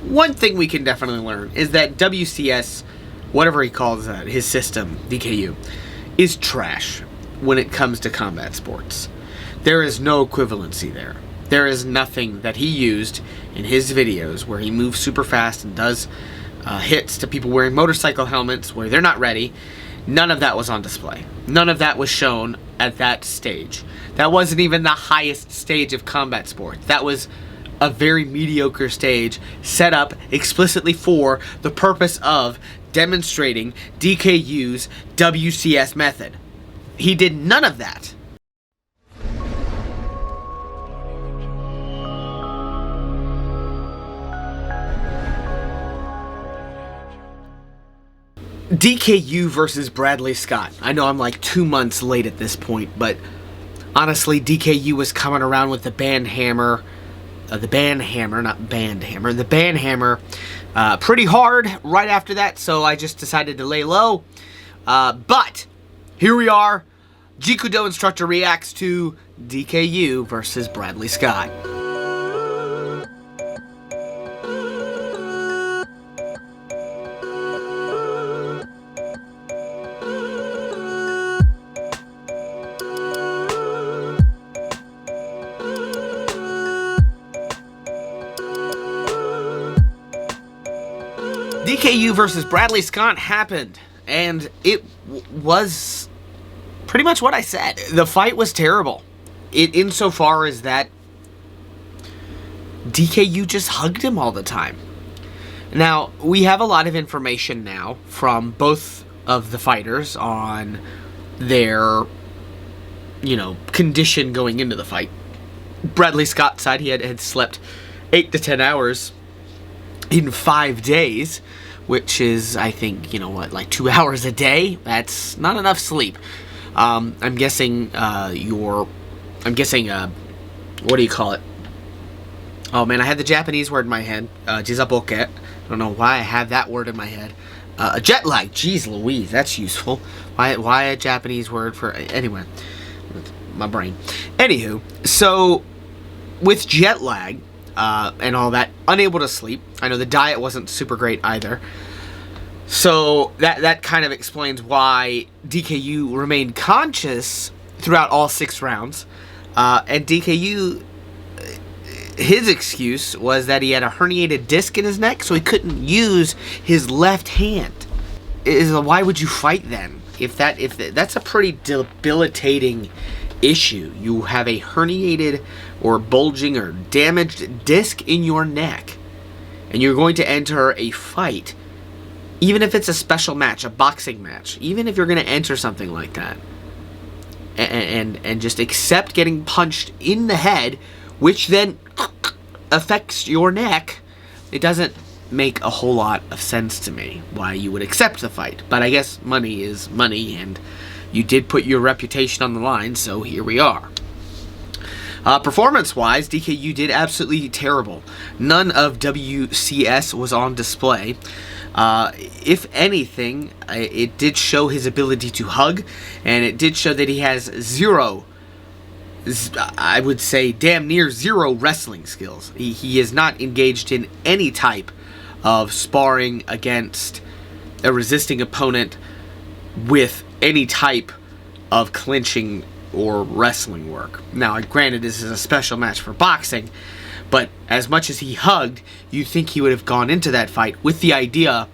one thing we can definitely learn is that WCS, whatever he calls that, his system, DKU, is trash when it comes to combat sports. There is no equivalency there. There is nothing that he used in his videos where he moves super fast and does hits to people wearing motorcycle helmets where they're not ready. None of that was on display. None of that was shown at that stage. That wasn't even the highest stage of combat sport. That was a very mediocre stage set up explicitly for the purpose of demonstrating DKU's WCS method. He did none of that. DKU versus Bradley Scott. I know I'm like 2 months late at this point, but honestly, DKU was coming around with the band hammer, pretty hard right after that, so I just decided to lay low. But here we are. Jeet Instructor reacts to DKU versus Bradley Scott. DKU versus Bradley Scott happened, and it was pretty much what I said. The fight was terrible, insofar as that DKU just hugged him all the time. Now, we have a lot of information now from both of the fighters on their, condition going into the fight. Bradley Scott said he had slept 8 to 10 hours in 5 days, which is, I think, like 2 hours a day. That's not enough sleep. I'm guessing, what do you call it? Oh man, I had the Japanese word in my head, jizaboke. I don't know why I have that word in my head. Jet lag, jeez Louise, that's useful. Why a Japanese word for, anyway, my brain. Anywho, so, with jet lag, and all that, unable to sleep. I know the diet wasn't super great either. So that kind of explains why DKU remained conscious throughout all 6 rounds. And DKU, his excuse was that he had a herniated disc in his neck, so he couldn't use his left hand. Why would you fight then? If that's a pretty debilitating issue. You have a herniated or bulging or damaged disc in your neck, and you're going to enter a fight, even if it's a special match, a boxing match, even if you're going to enter something like that, and just accept getting punched in the head, which then affects your neck, it doesn't make a whole lot of sense to me why you would accept the fight. But I guess money is money, and you did put your reputation on the line, so here we are. Performance-wise, DKU did absolutely terrible. None of WCS was on display. If anything, it did show his ability to hug, and it did show that he has zero, I would say damn near zero wrestling skills. He is not engaged in any type of sparring against a resisting opponent with any type of clinching or wrestling work. Now, granted, this is a special match for boxing, but as much as he hugged, you think he would have gone into that fight with the idea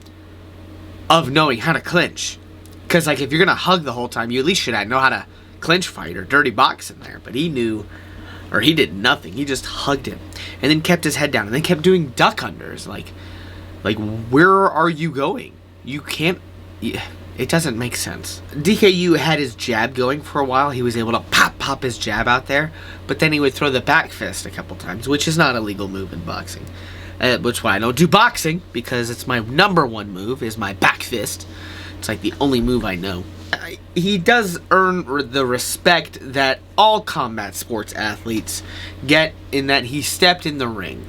of knowing how to clinch. Because, like, if you're going to hug the whole time, you at least should know how to clinch fight or dirty box in there. But he knew, or he did nothing. He just hugged him and then kept his head down and then kept doing duck unders. Like where are you going? You can't... It doesn't make sense. DKU had his jab going for a while. He was able to pop his jab out there, but then he would throw the back fist a couple times, which is not a legal move in boxing. Which is why I don't do boxing, because it's my #1 move, is my back fist. It's like the only move I know. He does earn the respect that all combat sports athletes get, in that he stepped in the ring.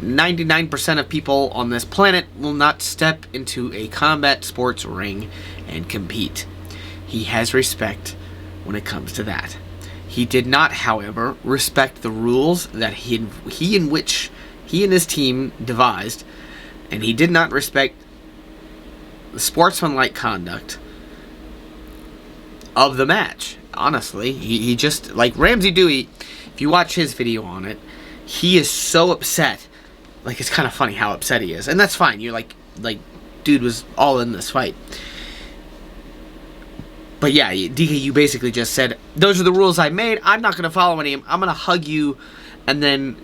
99% of people on this planet will not step into a combat sports ring and compete. He has respect when it comes to that. He did not, however, respect the rules that he in which he and his team devised, and he did not respect the sportsmanlike conduct of the match. Honestly, he just, like Ramsey Dewey, if you watch his video on it, he is so upset. Like, it's kind of funny how upset he is, and that's fine. You're like, dude was all in this fight. But yeah, DKU basically just said, those are the rules I made. I'm not going to follow any of them. I'm going to hug you and then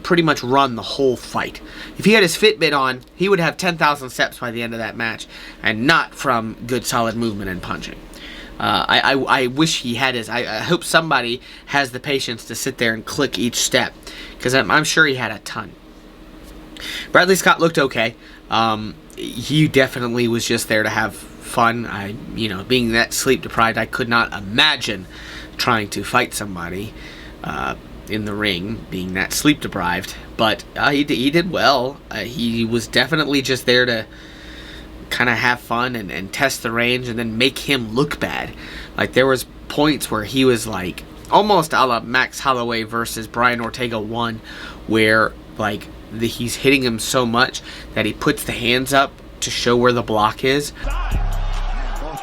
pretty much run the whole fight. If he had his Fitbit on, he would have 10,000 steps by the end of that match, and not from good solid movement and punching. I wish he had his. I hope somebody has the patience to sit there and click each step, because I'm sure he had a ton. Bradley Scott looked okay. He definitely was just there to have fun. Being that sleep deprived, I could not imagine trying to fight somebody in the ring, being that sleep deprived. But he did well. He was definitely just there to kind of have fun and test the range, and then make him look bad. Like, there was points where he was like almost a la Max Holloway versus Brian Ortega 1, where like he's hitting him so much that he puts the hands up to show where the block is. Both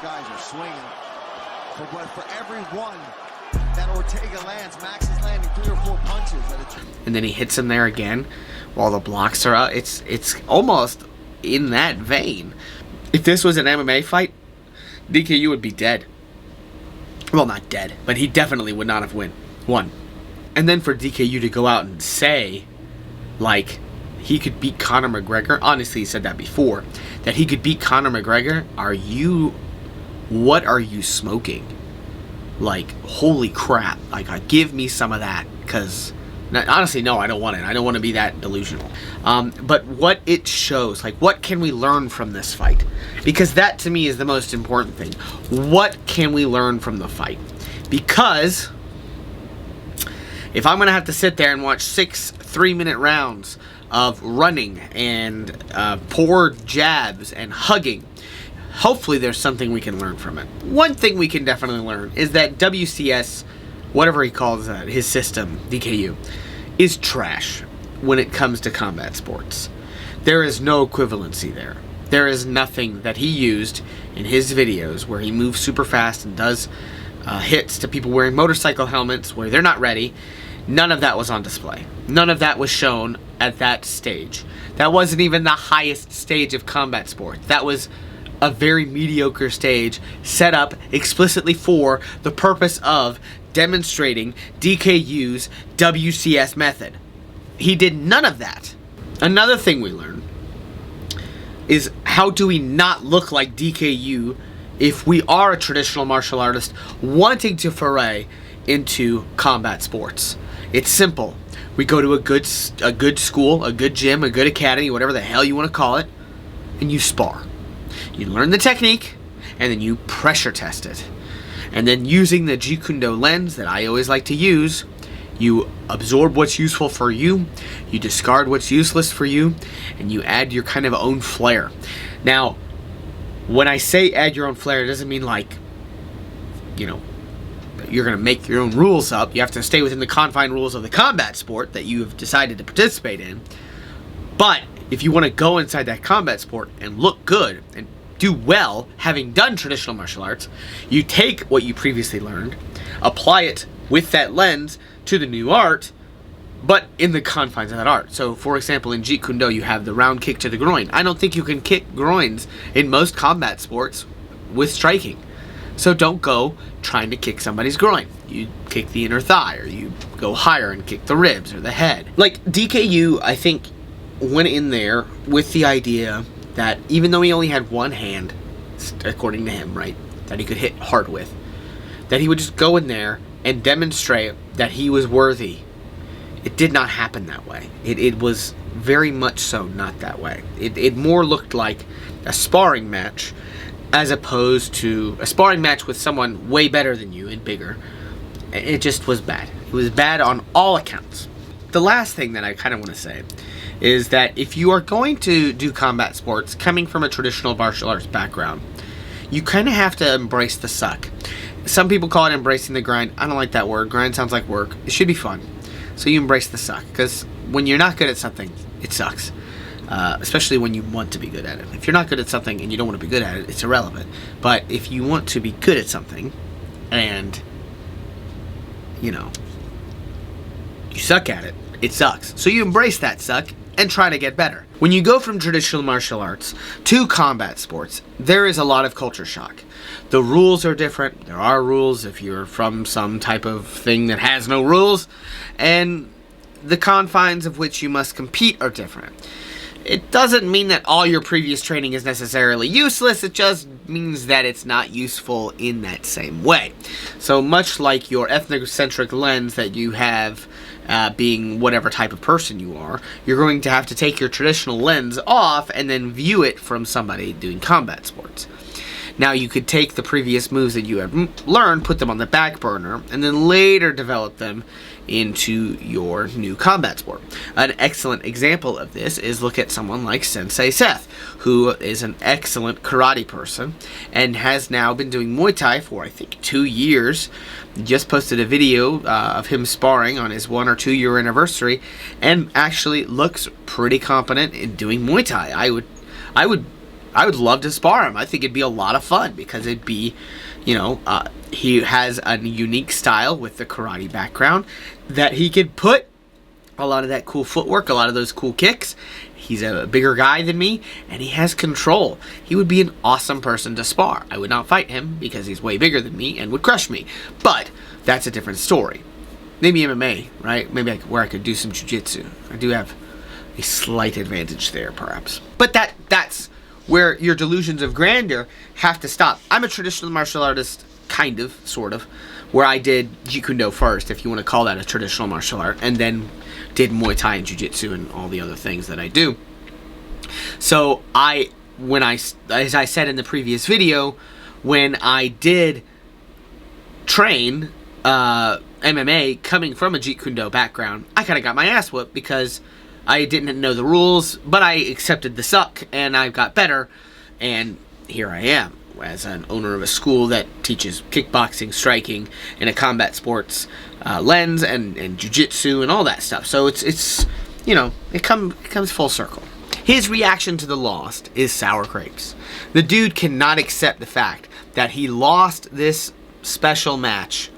guys are swinging, but for every one that Ortega lands, Max is landing 3 or 4 punches. And then he hits him there again while the blocks are up. It's almost in that vein. If this was an MMA fight, DKU would be dead. Well, not dead, but he definitely would not have won. And then for DKU to go out and say, like, he could beat Conor McGregor. Honestly, he said that before, that he could beat Conor McGregor. What are you smoking? Like, holy crap. Like, give me some of that, because honestly, no, I don't want it. I don't want to be that delusional. But what it shows, like, what can we learn from this fight? Because that, to me, is the most important thing. What can we learn from the fight? Because if I'm going to have to sit there and watch 6 3-minute rounds of running and poor jabs and hugging, hopefully there's something we can learn from it. One thing we can definitely learn is that WCS, whatever he calls that, his system, DKU, is trash when it comes to combat sports. There is no equivalency there. There is nothing that he used in his videos where he moves super fast and does hits to people wearing motorcycle helmets where they're not ready. None of that was on display. None of that was shown at that stage. That wasn't even the highest stage of combat sports. That was a very mediocre stage set up explicitly for the purpose of demonstrating DKU's WCS method. He did none of that. Another thing we learned is, how do we not look like DKU if we are a traditional martial artist wanting to foray into combat sports? It's simple. We go to a good school, a good gym, a good academy, whatever the hell you want to call it, and you spar. You learn the technique, and then you pressure test it. And then, using the Jeet Kune lens that I always like to use, you absorb what's useful for you, you discard what's useless for you, and you add your kind of own flair. Now, when I say add your own flair, it doesn't mean like, you're going to make your own rules up. You have to stay within the confined rules of the combat sport that you have decided to participate in. But if you want to go inside that combat sport and look good and do well, having done traditional martial arts, you take what you previously learned, apply it with that lens to the new art, but in the confines of that art. So, for example, in Jeet Kune Do, you have the round kick to the groin. I don't think you can kick groins in most combat sports with striking. So don't go trying to kick somebody's groin. You kick the inner thigh, or you go higher and kick the ribs or the head. Like, DKU, I think, went in there with the idea that even though he only had one hand, according to him, right, that he could hit hard with, that he would just go in there and demonstrate that he was worthy. It did not happen that way. It was very much so not that way. It more looked like a sparring match, as opposed to a sparring match with someone way better than you and bigger. It just was bad. It was bad on all accounts. The last thing that I kind of want to say is that if you are going to do combat sports coming from a traditional martial arts background, you kind of have to embrace the suck. Some people call it embracing the grind. I don't like that word. Grind sounds like work. It should be fun. So you embrace the suck, because when you're not good at something, it sucks. Especially when you want to be good at it. If you're not good at something and you don't want to be good at it, it's irrelevant. But if you want to be good at something and, you suck at it, it sucks. So you embrace that suck and try to get better. When you go from traditional martial arts to combat sports, there is a lot of culture shock. The rules are different. There are rules if you're from some type of thing that has no rules, and the confines of which you must compete are different. It doesn't mean that all your previous training is necessarily useless, it just means that it's not useful in that same way. So much like your ethnocentric lens that you have being whatever type of person you are, you're going to have to take your traditional lens off and then view it from somebody doing combat sports. Now you could take the previous moves that you have learned, put them on the back burner, and then later develop them into your new combat sport. An excellent example of this is look at someone like Sensei Seth, who is an excellent karate person and has now been doing Muay Thai for I think 2 years. Just posted a video of him sparring on his 1 or 2 year anniversary and actually looks pretty competent in doing Muay Thai. I would love to spar him. I think it'd be a lot of fun because it'd be, he has a unique style with the karate background that he could put a lot of that cool footwork, a lot of those cool kicks. He's a bigger guy than me, and he has control. He would be an awesome person to spar. I would not fight him because he's way bigger than me and would crush me. But that's a different story. Maybe MMA, right? Maybe where I could do some jiu-jitsu. I do have a slight advantage there, perhaps. But that's where your delusions of grandeur have to stop. I'm a traditional martial artist, kind of, sort of, where I did Jeet Kune Do first, if you want to call that a traditional martial art, and then did Muay Thai and Jiu-Jitsu and all the other things that I do. So as I said in the previous video, when I did train MMA coming from a Jeet Kune Do background, I kind of got my ass whooped because I didn't know the rules, but I accepted the suck, and I got better, and here I am as an owner of a school that teaches kickboxing, striking, and a combat sports lens, and jiu-jitsu, and all that stuff. So it's it comes full circle. His reaction to the loss is sour grapes. The dude cannot accept the fact that he lost this special match.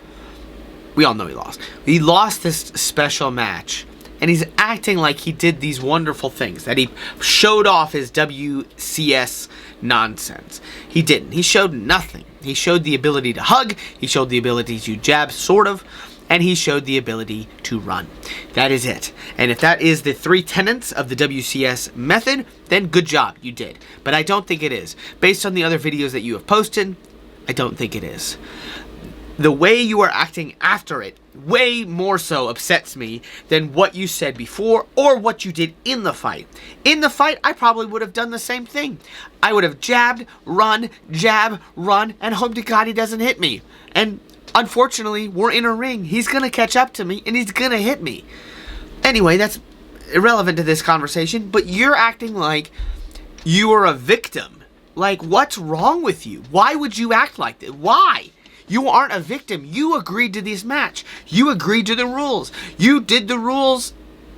We all know he lost. He lost this special match, and he's acting like he did these wonderful things, that he showed off his WCS nonsense. He didn't. He showed nothing. He showed the ability to hug, he showed the ability to jab, sort of, and he showed the ability to run. That is it. And if that is the 3 tenets of the WCS method, then good job, you did. But I don't think it is. Based on the other videos that you have posted, I don't think it is. The way you are acting after it way more so upsets me than what you said before or what you did in the fight. In the fight, I probably would have done the same thing. I would have jabbed, run, jab, run, and hope to God he doesn't hit me. And unfortunately, we're in a ring. He's going to catch up to me, and he's going to hit me. Anyway, that's irrelevant to this conversation, but you're acting like you are a victim. Like, what's wrong with you? Why would you act like that? Why? You aren't a victim. You agreed to this match. You agreed to the rules. You did the rules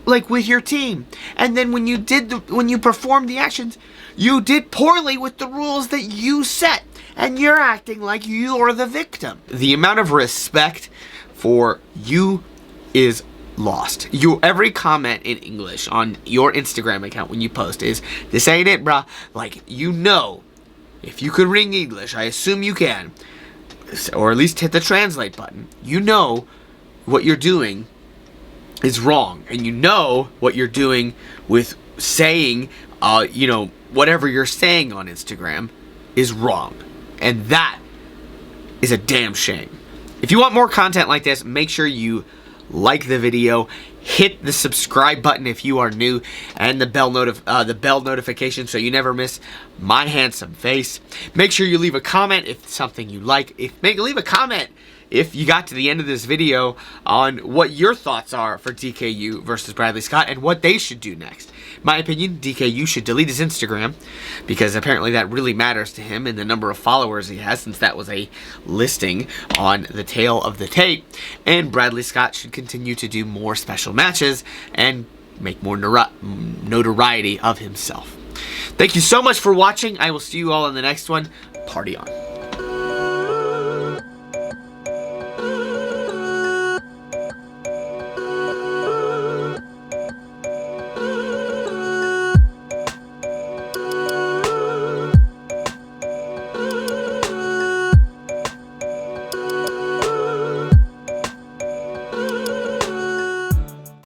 like with your team. And then when you performed the actions, you did poorly with the rules that you set. And you're acting like you are the victim. The amount of respect for you is lost. Every comment in English on your Instagram account when you post is, "This ain't it, bruh." Like, if you could read English, I assume you can, or at least hit the translate button, you know what you're doing is wrong, and you know what you're doing with saying, whatever you're saying on Instagram is wrong, and that is a damn shame. If you want more content like this, make sure you like the video, hit the subscribe button if you are new, and the bell notification so you never miss my handsome face. Make sure you leave a comment if it's something you like. Leave a comment if you got to the end of this video on what your thoughts are for DKU versus Bradley Scott and what they should do next. In my opinion, DKU should delete his Instagram because apparently that really matters to him and the number of followers he has, since that was a listing on the tail of the tape. And Bradley Scott should continue to do more special matches and make more notoriety of himself. Thank you so much for watching. I will see you all in the next one. Party on.